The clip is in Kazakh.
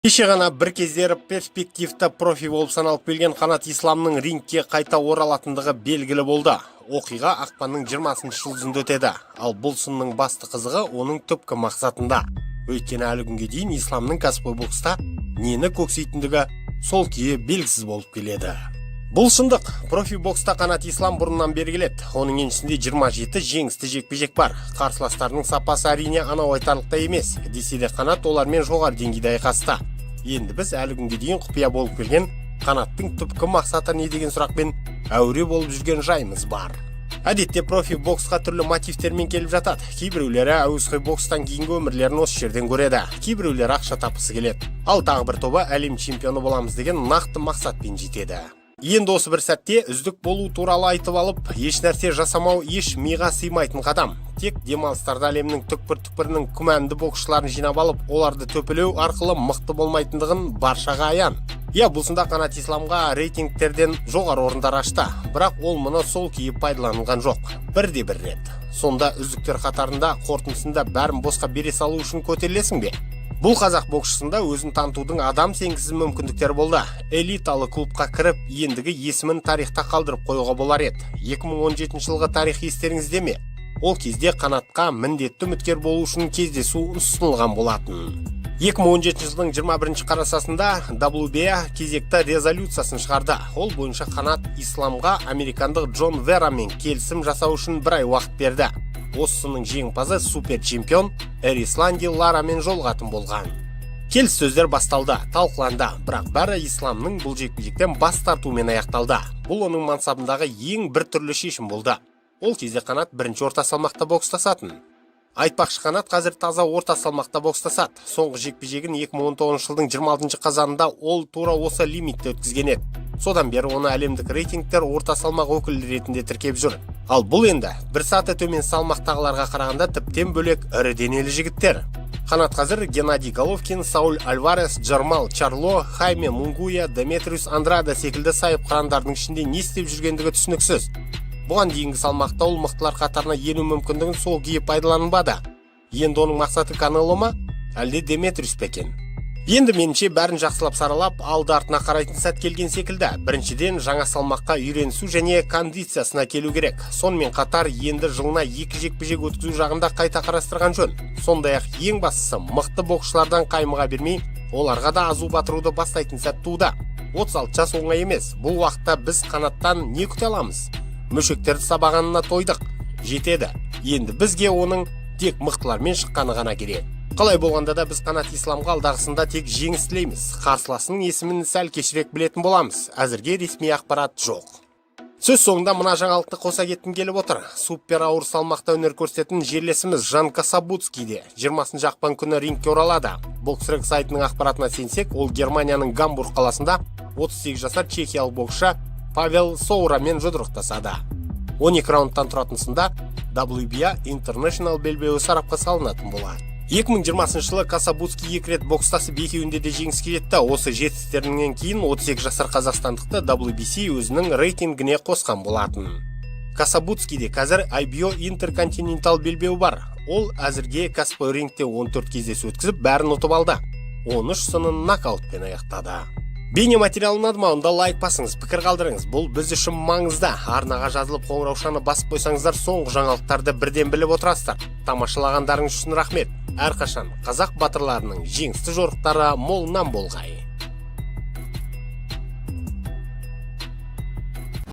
Кеше ғана бір кездері перспективті профи болып саналып келген Қанат Исламның рингке қайта оралатындығы белгілі болды. Оқиға ақпанның 20-шы жұлдызында өтеді. Ал бұл сынның басты қызығы оның түпкі мақсатында. Өйткені әлі күнге дейін Исламның кәсіпқой бокста нені көксейтіндігі сол күйі белгісіз болып келеді. Бұл шындық. Профи бокста Қанат Ислам бұрыннан белгіледі. Оның еншісінде 27 жеңісті жекпе-жек бар. Қарсыластарының сапасы әрине анау айтарлықтай емес. Десе де Қанат олармен жоғары деңгейде айқасты. Енді біз әлі күнге дейін құпия болып келген Қанаттың түпкі мақсаты не деген сұрақпен әуре болып жүрген жайымыз бар. Әдетте профи боксқа түрлі мотивтермен келіп жатады. Кейбіреулері әуесқой бокстан кейінгі өмірлерін осы жерден көреді. Кейбіреулері ақша тапқысы келеді. Ал тағы бір тобы әлем чемпионы боламыз деген нақты мақсатпен жетеді. Енді осы бір сәтте үздік болу туралы айтып алып, еш нәрсе жасамау еш миға сыймайтын қадам. Тек демалыстарда әлемнің түкпір-түкпірінің күмәнді боксшыларын жинап алып, оларды төпелеу арқылы мықты болмайтындығын баршаға аян. Бұл сында Қанат Исламға рейтингтерден жоғары орындар ашты, бірақ ол мұны сол күйі пайдаланылған жоқ. Бірде-бір рет. Сонда үздіктер қатарында қорытындысында бәрін босқа бере салу үшін көтерілесің бе? Бұл қазақ боксшысында өзін танытудың адам сенгісіз мүмкіндіктері болды. Элиталы клубқа кіріп, ендігі есімін тарихта қалдырып қоюға болар еді. 2017 жылғы тарих естеріңізде ме? Ол кезде Қанатқа міндетті үміткер болу үшін кездесу ұсынылған болатын. 2017 жылдың 21 қарашасында WBA кезекті резолюциясын шығарды. Ол бойынша Қанат Исламға американдық Джон Верамен келісім жасау үшін бір ай уақыт берді. Осының жеңімпазы супер чемпион Эрисланди Ларамен жолығатын болған. Келіссөздер басталды, талқыланды, бірақ бәрі Исламның бұл жекпе-жектен бас тартуымен аяқталды. Бұл оның мансабындағы ең бір түрлі шешім болды. Ол кезде Қанат бірінші орта салмақта бокстасатын. Айтпақшы, Қанат қазір таза орта салмақта бокстасады. Соңғы жекпе-жегін 2019 жылдың 26 қазанында ол тура осы лимитте өткізген еді. Содан бері оны әлемдік рейтингтер орта салмақ өкілі ретінде тіркеп жүр. Ал бұл енді бір саты төмен салмақтағыларға қарағанда тіптен бөлек ірі денелі жігіттер. Қанат қазір Геннадий Головкин, Сауль Альварес, Джермал Чарло, Хайме Мунгуя, Деметриус Андрада секілді сайып қырандардың ішінде не істеп жүргендігі түсініксіз. Бұған дейінгі салмақта ол мықтылар қатарына ену мүмкіндігін сол күйі пайдаланбады. Енді оның мақсаты Канело ма, әлде Деметриус пе екен? Енді меніңше бәрін жақсылап саралап, алды артына қарайтын сәт келген секілді. Біріншіден жаңа салмаққа үйренісу және кондициясына келу керек. Сонымен қатар енді жылына 2 жекпе-жек өткізу жағында қайта қарастырған жөн. Сондай-ақ ең бастысы мықты боксшылардан қаймыға бермей, оларға да азу батыруды бастайтын сәт туды. 36 жас оңай емес. Бұл уақытта біз Қанаттан не күте аламыз? Мөшектерді сабағанына тойдық. Жетеді. Енді бізге оның тек мықтылармен шыққаны ғана керек. Қалай болғанда да біз Қанат Исламға алдағысында тек жеңіс тілейміз. Қарсыласының есімін сәл кешірек білетін боламыз. Әзірге ресми ақпарат жоқ. Сөз соңында мына жаңалықты қоса кеткім келіп отыр. Супер ауыр салмақта өнер көрсететін жерлесіміз Жан Касабутскийде 20 ақпан күні рингке оралады. Боксрек сайтының ақпаратына сенсек, ол Германияның Гамбург қаласында 38 жасар чехиялық боксшы Павел Соурамен жұдырықтасады. 12 раундтан тұратын сында WBA International белбеуі сарапқа салынатын болады. 2020 жылы Касабутский 2 рет бокстасып екеуінде де жеңіске жетті. Осы жетістіктерінен кейін 38 жасар қазақстандықты WBC өзінің рейтингіне қосқан болатын. Касабутскийде қазір IBO Intercontinental белбеуі бар. Ол әзірге кәсіпқой рингте 14 кездесу өткізіп, бәрін ұтып алды. 13 сынын нокаутпен аяқтады. Бейне материал ұнады ма? Онда лайк басыңыз, пікір қалдырыңыз. Бұл біз үшін маңызды. Арнаға жазылып қоңыраушаны басып қойсаңыздар, соңғы жаңалықтарды бірден біліп отырасыздар. Тамашалағандарыңыз үшін рахмет. Әрқашан қазақ батырларының жеңісті жорықтары молынан болғай.